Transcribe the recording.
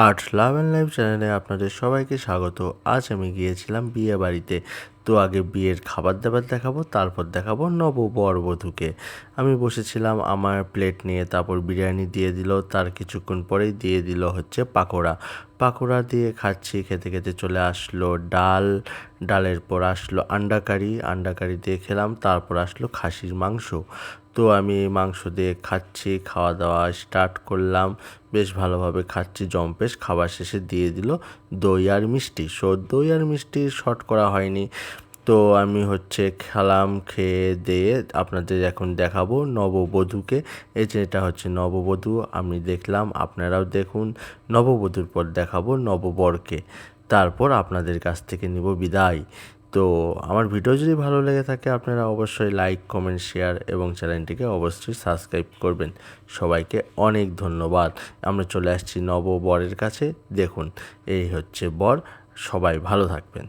Art love and life চ্যানেলে আপনাদের সবাইকে স্বাগত। আজ আমি গিয়েছিলাম বিয়ে বাড়িতে। তো আগে বিয়ের খাবার দাবার দেখাবো, তারপর দেখাবো নববর বধূকে। আমি বসেছিলাম আমার প্লেট নিয়ে, তারপর বিরিয়ানি দিয়ে দিল, তার কিছুক্ষণ পরেই দিয়ে দিল হচ্ছে পাকোড়া দিয়ে খাচ্ছি। খেতে খেতে চলে আসলো ডাল, ডালের পর আসলো আন্ডা কারি দিয়ে খেলাম, তারপর আসলো খাসির মাংস। তো আমি মাংস দিয়ে খাচ্ছি, খাওয়া দাওয়া স্টার্ট করলাম, বেশ ভালোভাবে খাচ্ছি জম্পেশ। খাবার শেষে দিয়ে দিল দই আর মিষ্টি। দই আর মিষ্টি শর্ট করা হয়নি। তো আমি হচ্ছে খেলাম, খেয়ে দিয়ে আপনাদের এখন দেখাবো নববধূকে। এই যে এটা হচ্ছে নববধূ, আমি দেখলাম, আপনারাও দেখুন। নববধূর পর দেখাবো নববরকে, তারপর আপনাদের কাছ থেকে নিব বিদায়। তো আমার ভিডিও যদি ভালো লেগে থাকে আপনারা অবশ্যই লাইক, কমেন্ট, শেয়ার এবং চ্যানেলটিকে অবশ্যই সাবস্ক্রাইব করবেন। সবাইকে অনেক ধন্যবাদ। আমরা চলে আসছি নববরের কাছে। দেখুন, এই হচ্ছে বর। সবাই ভালো থাকবেন।